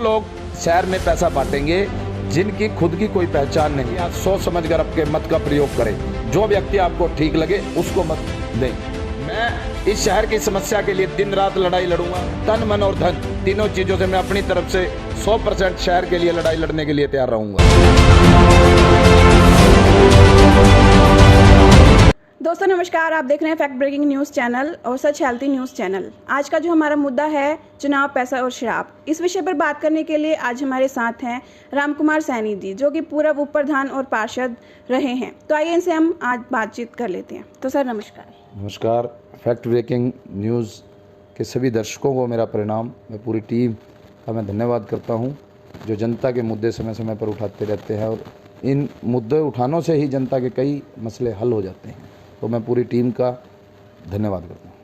लोग शहर में पैसा बांटेंगे जिनकी खुद की कोई पहचान नहीं, आप सोच समझ कर आपके मत का प्रयोग करें। जो व्यक्ति आपको ठीक लगे उसको मत दें। मैं इस शहर की समस्या के लिए दिन रात लड़ाई लड़ूंगा। तन मन और धन तीनों चीजों से मैं अपनी तरफ से 100% शहर के लिए लड़ाई लड़ने के लिए तैयार रहूंगा। दोस्तों नमस्कार, आप देख रहे हैं फैक्ट ब्रेकिंग न्यूज़ चैनल और सच हेल्थी न्यूज़ चैनल। आज का जो हमारा मुद्दा है चुनाव, पैसा और शराब, इस विषय पर बात करने के लिए आज हमारे साथ हैं रामकुमार सैनी जी, जो कि पूर्व उप प्रधान और पार्षद रहे हैं। तो आइए इनसे हम आज बातचीत कर लेते हैं। तो सर नमस्कार। नमस्कार। फैक्ट ब्रेकिंग न्यूज़ के सभी दर्शकों को मेरा प्रणाम। मैं पूरी टीम का मैं धन्यवाद करता हूं, जो जनता के मुद्दे समय समय पर उठाते रहते हैं और इन मुद्दे उठानों से ही जनता के कई मसले हल हो जाते हैं। तो मैं पूरी टीम का धन्यवाद करता हूँ।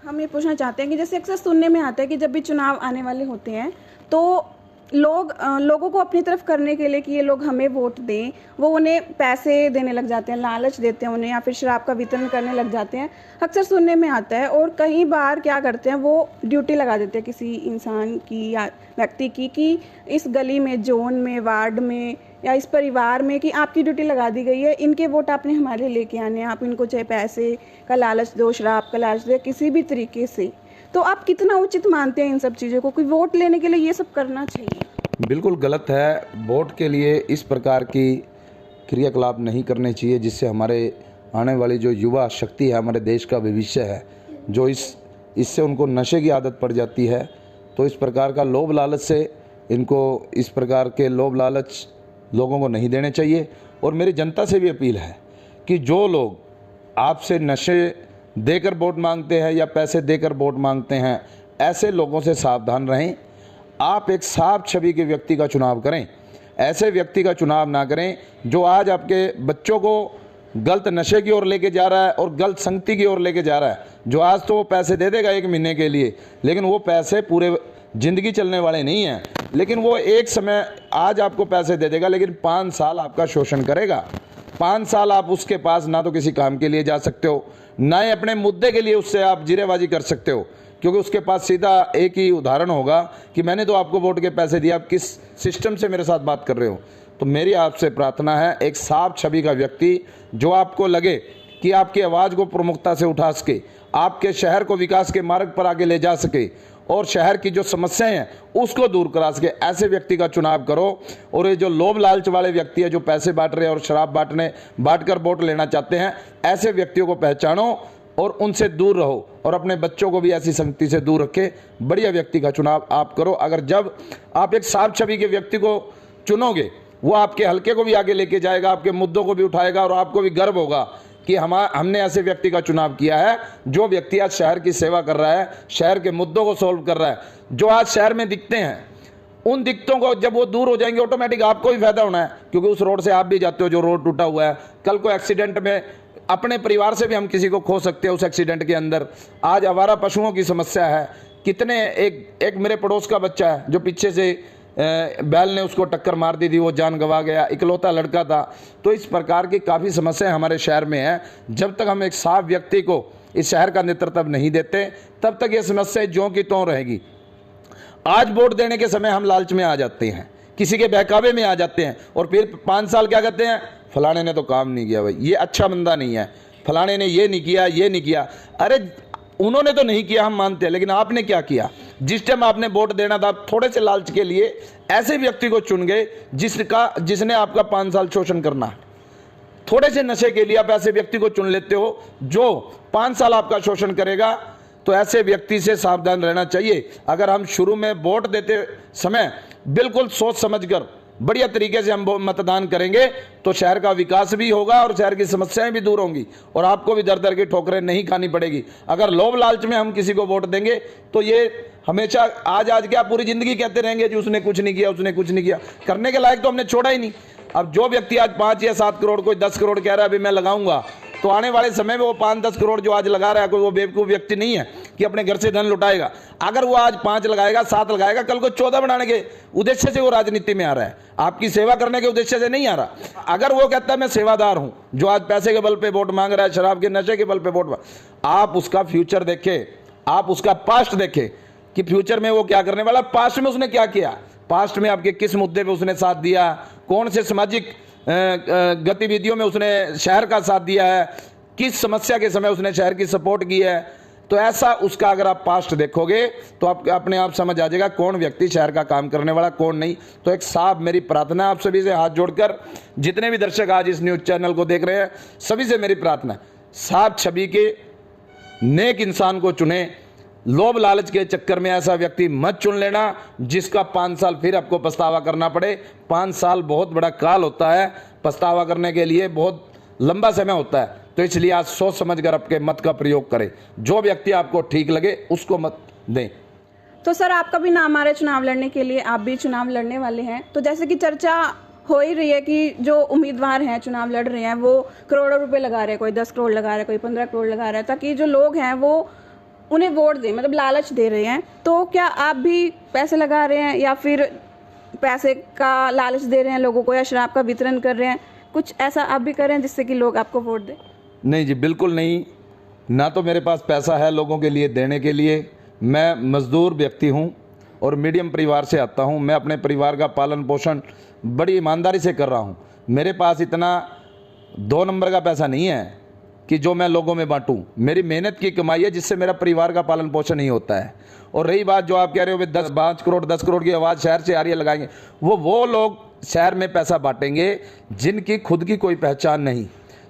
हम ये पूछना चाहते हैं कि जैसे अक्सर सुनने में आता है कि जब भी चुनाव आने वाले होते हैं तो लोगों को अपनी तरफ करने के लिए कि ये लोग हमें वोट दें, वो उन्हें पैसे देने लग जाते हैं, लालच देते हैं उन्हें, या फिर शराब का वितरण करने लग जाते हैं। अक्सर सुनने में आता है। और कई बार क्या करते हैं, वो ड्यूटी लगा देते हैं किसी इंसान की या व्यक्ति की कि इस गली में, जोन में, वार्ड में या इस परिवार में कि आपकी ड्यूटी लगा दी गई है, इनके वोट आपने हमारे लेके आने हैं, आप इनको चाहे पैसे का लालच दो, शराब का लालच दो, किसी भी तरीके से। तो आप कितना उचित मानते हैं इन सब चीज़ों को कि वोट लेने के लिए ये सब करना चाहिए? बिल्कुल गलत है। वोट के लिए इस प्रकार की क्रियाकलाप नहीं करने चाहिए जिससे हमारे आने वाली जो युवा शक्ति है, हमारे देश का भविष्य है, जो इससे उनको नशे की आदत पड़ जाती है। तो इस प्रकार का लोभ लालच से इनको, इस प्रकार के लोभ लालच लोगों को नहीं देने चाहिए। और मेरी जनता से भी अपील है कि जो लोग आपसे नशे देकर वोट मांगते हैं या पैसे देकर वोट मांगते हैं, ऐसे लोगों से सावधान रहें। आप एक साफ छवि के व्यक्ति का चुनाव करें, ऐसे व्यक्ति का चुनाव ना करें जो आज आपके बच्चों को गलत नशे की ओर लेके जा रहा है और गलत संगति की ओर लेके जा रहा है। जो आज तो वो पैसे दे देगा 1 महीने के लिए, लेकिन वो पैसे पूरे ज़िंदगी चलने वाले नहीं हैं। लेकिन वो एक समय आज आपको पैसे दे देगा, लेकिन 5 साल आपका शोषण करेगा। 5 साल आप उसके पास ना तो किसी काम के लिए जा सकते हो, ना ही अपने मुद्दे के लिए उससे आप जिरेबाजी कर सकते हो, क्योंकि उसके पास सीधा एक ही उदाहरण होगा कि मैंने तो आपको वोट के पैसे दिए, आप किस सिस्टम से मेरे साथ बात कर रहे हो। तो मेरी आपसे प्रार्थना है, एक साफ छवि का व्यक्ति जो आपको लगे कि आपकी आवाज़ को प्रमुखता से उठा सके, आपके शहर को विकास के मार्ग पर आगे ले जा सके और शहर की जो समस्याएं हैं उसको दूर करा सके, ऐसे व्यक्ति का चुनाव करो। और ये जो लोभ लालच वाले व्यक्ति है, जो पैसे बांट रहे हैं और शराब बांटकर वोट लेना चाहते हैं, ऐसे व्यक्तियों को पहचानो और उनसे दूर रहो और अपने बच्चों को भी ऐसी संगति से दूर रखे। बढ़िया व्यक्ति का चुनाव आप करो। अगर जब आप एक साफ छवि के व्यक्ति को चुनोगे, वो आपके हल्के को भी आगे लेके जाएगा, आपके मुद्दों को भी उठाएगा और आपको भी गर्व होगा कि हमने ऐसे व्यक्ति का चुनाव किया है जो व्यक्ति आज शहर की सेवा कर रहा है, शहर के मुद्दों को सॉल्व कर रहा है। जो आज शहर में दिखते हैं, उन दिक्कतों को जब वो दूर हो जाएंगे, ऑटोमेटिक आपको भी फायदा होना है, क्योंकि उस रोड से आप भी जाते हो जो रोड टूटा हुआ है। कल को एक्सीडेंट में अपने परिवार से भी हम किसी को खो सकते हैं उस एक्सीडेंट के अंदर। आज आवारा पशुओं की समस्या है। कितने एक मेरे पड़ोस का बच्चा है जो पीछे से बैल ने उसको टक्कर मार दी थी, वो जान गंवा गया, इकलौता लड़का था। तो इस प्रकार की काफ़ी समस्याएं हमारे शहर में हैं। जब तक हम एक साफ व्यक्ति को इस शहर का नेतृत्व नहीं देते, तब तक ये समस्या ज्यों की त्यों रहेगी। आज वोट देने के समय हम लालच में आ जाते हैं, किसी के बहकावे में आ जाते हैं और फिर 5 साल क्या कहते हैं, फलाने ने तो काम नहीं किया, भाई ये अच्छा बंदा नहीं है, फलाने ने ये नहीं किया, ये नहीं किया। अरे उन्होंने तो नहीं किया, हम मानते हैं, लेकिन आपने क्या किया? जिस टाइम आपने वोट देना था, थोड़े से लालच के लिए ऐसे व्यक्ति को चुन गए जिसने आपका 5 साल शोषण करना है। थोड़े से नशे के लिए आप ऐसे व्यक्ति को चुन लेते हो जो 5 साल आपका शोषण करेगा। तो ऐसे व्यक्ति से सावधान रहना चाहिए। अगर हम शुरू में वोट देते समय बिल्कुल सोच समझकर बढ़िया तरीके से हम मतदान करेंगे तो शहर का विकास भी होगा और शहर की समस्याएं भी दूर होंगी और आपको भी दर दर की ठोकरें नहीं खानी पड़ेगी। अगर लोभ लालच में हम किसी को वोट देंगे तो ये हमेशा आज क्या पूरी जिंदगी कहते रहेंगे कि उसने कुछ नहीं किया, उसने कुछ नहीं किया। करने के लायक तो हमने छोड़ा ही नहीं। अब जो व्यक्ति आज 5 या 7 करोड़, कोई 10 करोड़ कह रहा है अभी मैं लगाऊंगा, तो आने वाले समय में वो 5-10 करोड़ जो आज लगा रहा है, कोई वो बेवकूफ़ व्यक्ति नहीं है कि अपने घर से धन लुटाएगा। अगर वो आज 5 लगाएगा, 7 लगाएगा, कल को 14 बनाने के उद्देश्य से वो राजनीति में आ रहा है, आपकी सेवा करने के उद्देश्य से नहीं आ रहा। अगर वो कहता है मैं सेवादार हूं, जो आज पैसे के बल पे वोट मांग रहा है, शराब के नशे के बल पे वोट, आप उसका फ्यूचर देखें, आप उसका पास्ट देखें कि फ्यूचर में वो क्या करने वाला, पास्ट में उसने क्या किया। पास्ट में आपके किस मुद्दे पे उसने साथ दिया, कौन से सामाजिक गतिविधियों में उसने शहर का साथ दिया है, किस समस्या के समय उसने शहर की सपोर्ट की है। तो ऐसा उसका अगर आप पास्ट देखोगे तो आप अपने आप समझ आ जाएगा कौन व्यक्ति शहर का काम करने वाला, कौन नहीं। तो एक साफ मेरी प्रार्थना है आप सभी से हाथ जोड़कर, जितने भी दर्शक आज इस न्यूज़ चैनल को देख रहे हैं, सभी से मेरी प्रार्थना है, साफ छवि के नेक इंसान को चुने। लोभ लालच के चक्कर में ऐसा व्यक्ति मत चुन लेना जिसका 5 साल फिर आपको पछतावा करना पड़े। 5 साल बहुत बड़ा काल होता है, पछतावा करने के लिए बहुत लंबा समय होता है। तो इसलिए आज सोच समझकर आपके मत का प्रयोग करें, जो व्यक्ति आपको ठीक लगे उसको मत दें। तो सर आपका भी नाम आ रहा है चुनाव लड़ने के लिए, आप भी चुनाव लड़ने वाले हैं, तो जैसे कि चर्चा हो ही रही है कि जो उम्मीदवार हैं चुनाव लड़ रहे हैं वो करोड़ों रुपए लगा रहे हैं, कोई 10 करोड़ लगा रहा है, कोई 15 करोड़ लगा रहा है, ताकि जो लोग हैं वो उन्हें वोट दें, मतलब लालच दे रहे हैं। तो क्या आप भी पैसे लगा रहे हैं या फिर पैसे का लालच दे रहे हैं लोगों को, या शराब का वितरण कर रहे हैं, कुछ ऐसा आप भी कर रहे हैं जिससे कि लोग आपको वोट दें? नहीं जी, बिल्कुल नहीं। ना तो मेरे पास पैसा है लोगों के लिए देने के लिए। मैं मजदूर व्यक्ति हूँ और मीडियम परिवार से आता हूँ। मैं अपने परिवार का पालन पोषण बड़ी ईमानदारी से कर रहा हूँ। मेरे पास इतना 2 नंबर का पैसा नहीं है कि जो मैं लोगों में बांटूं। मेरी मेहनत की कमाई है जिससे मेरा परिवार का पालन पोषण नहीं होता है। और रही बात जो आप कह रहे हो 5 करोड़ 10 करोड़ की आवाज़ शहर से आ रही है लगाएंगे, वो लोग शहर में पैसा बांटेंगे जिनकी खुद की कोई पहचान नहीं,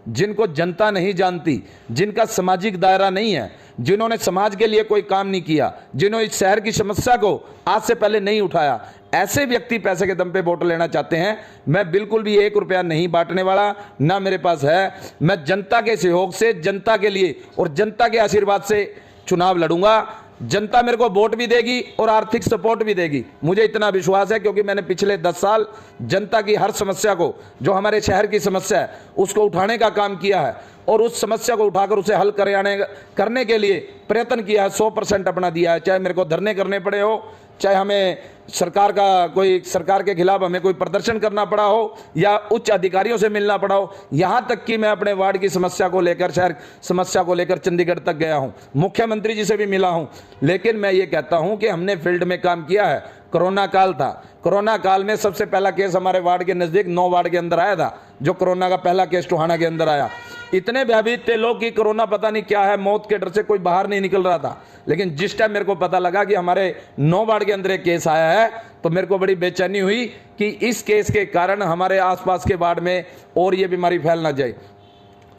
जिनको जनता नहीं जानती, जिनका सामाजिक दायरा नहीं है, जिन्होंने समाज के लिए कोई काम नहीं किया, जिन्होंने इस शहर की समस्या को आज से पहले नहीं उठाया। ऐसे व्यक्ति पैसे के दम पे वोट लेना चाहते हैं। मैं बिल्कुल भी 1 रुपया नहीं बांटने वाला, ना मेरे पास है। मैं जनता के सहयोग से, जनता के लिए और जनता के आशीर्वाद से चुनाव लड़ूंगा। जनता मेरे को वोट भी देगी और आर्थिक सपोर्ट भी देगी, मुझे इतना विश्वास है, क्योंकि मैंने पिछले 10 साल जनता की हर समस्या को, जो हमारे शहर की समस्या है, उसको उठाने का काम किया है और उस समस्या को उठाकर उसे हल करने के लिए प्रयत्न किया है। 100% अपना दिया है। चाहे मेरे को धरने करने पड़े हो, चाहे हमें सरकार के खिलाफ हमें कोई प्रदर्शन करना पड़ा हो, या उच्च अधिकारियों से मिलना पड़ा हो, यहाँ तक कि मैं अपने वार्ड की समस्या को लेकर, शहर समस्या को लेकर चंडीगढ़ तक गया हूँ, मुख्यमंत्री जी से भी मिला हूँ। लेकिन मैं ये कहता हूँ कि हमने फील्ड में काम किया है। कोरोना काल था, कोरोना काल में सबसे पहला केस हमारे वार्ड के नज़दीक 9 वार्ड के अंदर आया था, जो कोरोना का पहला केस टोहाना के अंदर आया। इतने भयभीत थे लोग कि कोरोना पता नहीं क्या है, मौत के डर से कोई बाहर नहीं निकल रहा था। लेकिन जिस टाइम मेरे को पता लगा कि हमारे 9 वार्ड के अंदर एक केस आया है, तो मेरे को बड़ी बेचैनी हुई कि इस केस के कारण हमारे आसपास के वार्ड में और ये बीमारी फैल ना जाए।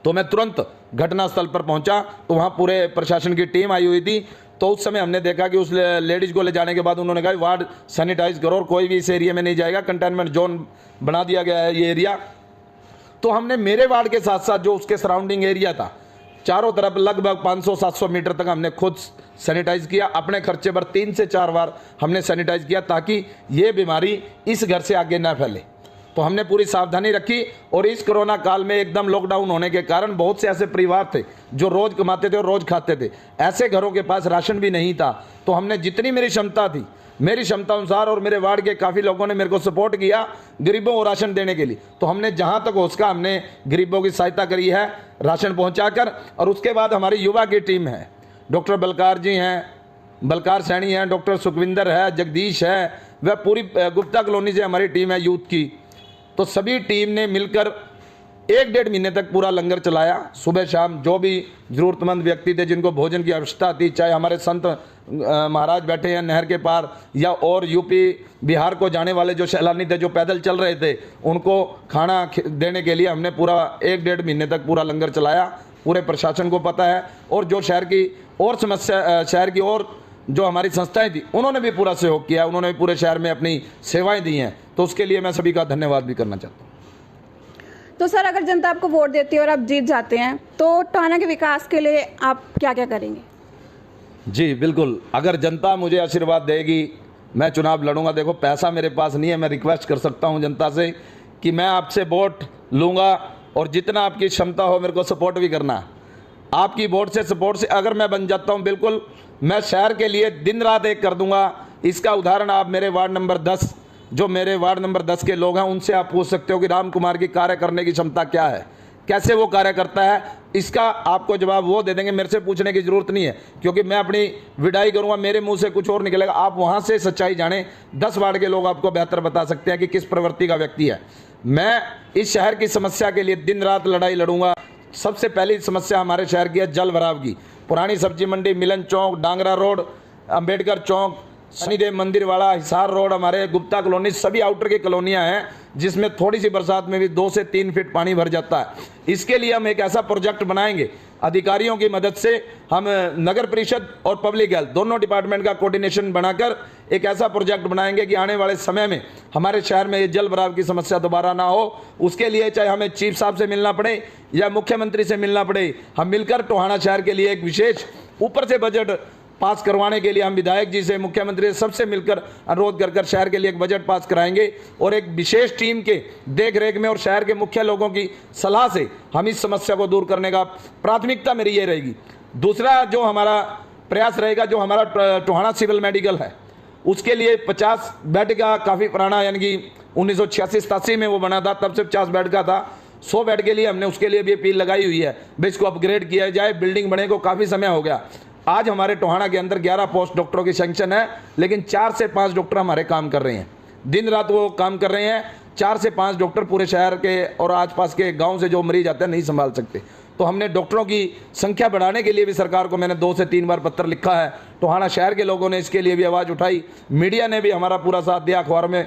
तो मैं तुरंत घटनास्थल पर पहुंचा, तो वहाँ पूरे प्रशासन की टीम आई हुई थी। तो उस समय हमने देखा कि उस लेडीज को ले जाने के बाद उन्होंने कहा वार्ड सैनिटाइज करो और कोई भी इस एरिया में नहीं जाएगा, कंटेनमेंट जोन बना दिया गया है ये एरिया। तो हमने मेरे वार्ड के साथ साथ जो उसके सराउंडिंग एरिया था, चारों तरफ लगभग 500-700 मीटर तक हमने खुद सैनिटाइज किया। अपने खर्चे पर 3 से 4 बार हमने सैनिटाइज किया, ताकि ये बीमारी इस घर से आगे ना फैले। तो हमने पूरी सावधानी रखी। और इस कोरोना काल में एकदम लॉकडाउन होने के कारण बहुत से ऐसे परिवार थे जो रोज कमाते थे और रोज खाते थे, ऐसे घरों के पास राशन भी नहीं था। तो हमने जितनी मेरी क्षमता थी, मेरी क्षमता अनुसार, और मेरे वार्ड के काफ़ी लोगों ने मेरे को सपोर्ट किया गरीबों को राशन देने के लिए। तो हमने जहाँ तक हो सका हमने गरीबों की सहायता करी है राशन पहुँचाकर। और उसके बाद हमारी युवा की टीम है, डॉक्टर बलकार जी हैं, बलकार सैनी हैं, डॉक्टर सुखविंदर है, जगदीश है, वह पूरी गुप्ता कॉलोनी से हमारी टीम है यूथ की। तो सभी टीम ने मिलकर 1-1.5 महीने तक पूरा लंगर चलाया, सुबह शाम। जो भी ज़रूरतमंद व्यक्ति थे जिनको भोजन की आवश्यकता थी, चाहे हमारे संत महाराज बैठे हैं नहर के पार, या और यूपी बिहार को जाने वाले जो सैलानी थे जो पैदल चल रहे थे, उनको खाना देने के लिए हमने पूरा 1-1.5 महीने तक पूरा लंगर चलाया। पूरे प्रशासन को पता है। और जो शहर की और समस्या, शहर की और जो हमारी संस्थाएं थी, उन्होंने भी पूरा सहयोग किया, उन्होंने भी पूरे शहर में अपनी सेवाएं दी हैं। तो उसके लिए मैं सभी का धन्यवाद भी करना चाहता हूँ। तो सर अगर जनता आपको वोट देती है और आप जीत जाते हैं, तो टोहाना के विकास के लिए आप क्या क्या करेंगे? जी बिल्कुल, अगर जनता मुझे आशीर्वाद देगी, मैं चुनाव लड़ूंगा। देखो पैसा मेरे पास नहीं है, मैं रिक्वेस्ट कर सकता हूं जनता से कि मैं आपसे वोट लूँगा और जितना आपकी क्षमता हो मेरे को सपोर्ट भी करना। आपकी वोट से, सपोर्ट से अगर मैं बन जाता हूं, बिल्कुल मैं शहर के लिए दिन रात एक कर दूंगा। इसका उदाहरण आप मेरे वार्ड नंबर 10, जो मेरे वार्ड नंबर 10 के लोग हैं, उनसे आप पूछ सकते हो कि राम कुमार की कार्य करने की क्षमता क्या है, कैसे वो कार्य करता है, इसका आपको जवाब वो दे देंगे। मेरे से पूछने की जरूरत नहीं है, क्योंकि मैं अपनी विदाई करूंगा, मेरे मुंह से कुछ और निकलेगा। आप वहां से सच्चाई जाने, 10 वार्ड के लोग आपको बेहतर बता सकते हैं कि किस प्रवृत्ति का व्यक्ति है। मैं इस शहर की समस्या के लिए दिन रात लड़ाई लड़ूंगा। सबसे पहली समस्या हमारे शहर की है जल भराव की। पुरानी सब्जी मंडी, मिलन चौक, डांगरा रोड, अंबेडकर चौक, शनिदेव मंदिर वाला, हिसार रोड, हमारे गुप्ता कॉलोनी, सभी आउटर की कॉलोनियां हैं जिसमें थोड़ी सी बरसात में भी 2 से 3 फीट पानी भर जाता है। इसके लिए हम एक ऐसा प्रोजेक्ट बनाएंगे, अधिकारियों की मदद से हम नगर परिषद और पब्लिक हेल्थ दोनों डिपार्टमेंट का कोऑर्डिनेशन बनाकर एक ऐसा प्रोजेक्ट बनाएंगे कि आने वाले समय में हमारे शहर में ये जल भराव की समस्या दोबारा ना हो। उसके लिए चाहे हमें चीफ साहब से मिलना पड़े या मुख्यमंत्री से मिलना पड़े, हम मिलकर टोहाना शहर के लिए एक विशेष ऊपर से बजट पास करवाने के लिए हम विधायक जी से, मुख्यमंत्री से, सबसे मिलकर अनुरोध कर शहर के लिए एक बजट पास कराएंगे और एक विशेष टीम के देख रेख में और शहर के मुख्य लोगों की सलाह से हम इस समस्या को दूर करने का प्राथमिकता मेरी ये रहेगी। दूसरा जो हमारा प्रयास रहेगा, जो हमारा टोहाना सिविल मेडिकल है, उसके लिए 50 बेड का काफ़ी पुराना, यानी कि 1986-87 में वो बना था, तब से 50 बेड का था। 100 बेड के लिए हमने उसके लिए भी अपील लगाई हुई है, भाई इसको अपग्रेड किया जाए। बिल्डिंग बने को काफ़ी समय हो गया। आज हमारे टोहाना के अंदर 11 पोस्ट डॉक्टरों की सैंक्शन है, लेकिन 4 से 5 डॉक्टर हमारे काम कर रहे हैं, दिन रात वो काम कर रहे हैं। 4 से 5 डॉक्टर पूरे शहर के और आसपास के गांव से जो मरीज आते हैं नहीं संभाल सकते। तो हमने डॉक्टरों की संख्या बढ़ाने के लिए भी सरकार को मैंने 2 से 3 बार पत्र लिखा है। टोहाना शहर के लोगों ने इसके लिए भी आवाज़ उठाई, मीडिया ने भी हमारा पूरा साथ दिया, अखबार में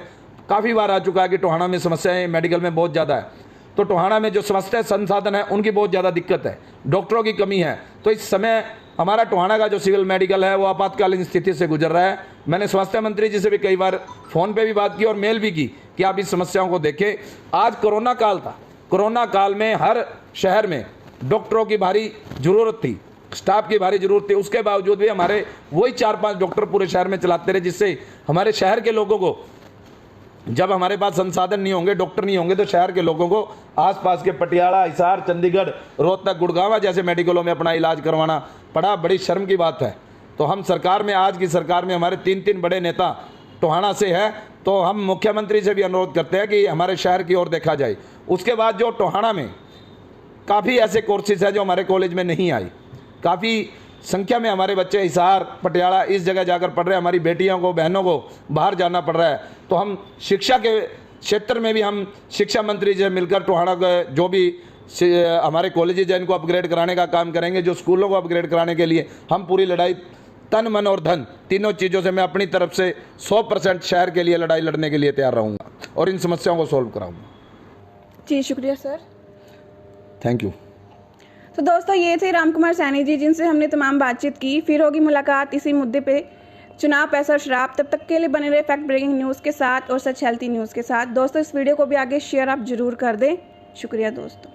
काफ़ी बार आ चुका है कि टोहाना में समस्याएं मेडिकल में बहुत ज़्यादा है। तो टोहाना में जो स्वास्थ्य संसाधन है उनकी बहुत ज़्यादा दिक्कत है, डॉक्टरों की कमी है। तो इस समय हमारा टोहाना का जो सिविल मेडिकल है वो आपातकालीन स्थिति से गुजर रहा है। मैंने स्वास्थ्य मंत्री जी से भी कई बार फ़ोन पे भी बात की और मेल भी की कि आप इस समस्याओं को देखें। आज कोरोना काल था, कोरोना काल में हर शहर में डॉक्टरों की भारी ज़रूरत थी, स्टाफ की भारी ज़रूरत थी। उसके बावजूद भी हमारे वही 4-5 डॉक्टर पूरे शहर में चलाते रहे, जिससे हमारे शहर के लोगों को, जब हमारे पास संसाधन नहीं होंगे, डॉक्टर नहीं होंगे, तो शहर के लोगों को आसपास के पटियाला, हिसार, चंडीगढ़, रोहतक, गुड़गांव जैसे मेडिकलों में अपना इलाज करवाना पड़ा। बड़ी शर्म की बात है। तो हम सरकार में, आज की सरकार में हमारे 3-3 बड़े नेता टोहाना से है, तो हम मुख्यमंत्री से भी अनुरोध करते हैं कि हमारे शहर की ओर देखा जाए। उसके बाद जो टोहाना में काफ़ी ऐसे कोर्सेज हैं जो हमारे कॉलेज में नहीं आई, काफ़ी संख्या में हमारे बच्चे हिसार, पटियाला इस जगह जाकर पढ़ रहे हैं। हमारी बेटियों को, बहनों को बाहर जाना पड़ रहा है। तो हम शिक्षा के क्षेत्र में भी हम शिक्षा मंत्री से मिलकर टोहाना के जो भी हमारे कॉलेजेज हैं इनको अपग्रेड कराने का काम करेंगे। जो स्कूलों को अपग्रेड कराने के लिए हम पूरी लड़ाई, तन, मन और धन, तीनों चीज़ों से मैं अपनी तरफ से 100% शहर के लिए लड़ाई लड़ने के लिए तैयार रहूँगा और इन समस्याओं को सोल्व कराऊँगा। जी शुक्रिया सर, थैंक यू। तो दोस्तों ये थे राम कुमार सैनी जी, जिनसे हमने तमाम बातचीत की। फिर होगी मुलाकात इसी मुद्दे पे, चुनाव, पैसा और शराब। तब तक के लिए बने रहे फैक्ट ब्रेकिंग न्यूज़ के साथ और सच हेल्थी न्यूज़ के साथ। दोस्तों इस वीडियो को भी आगे शेयर आप जरूर कर दें। शुक्रिया दोस्तों।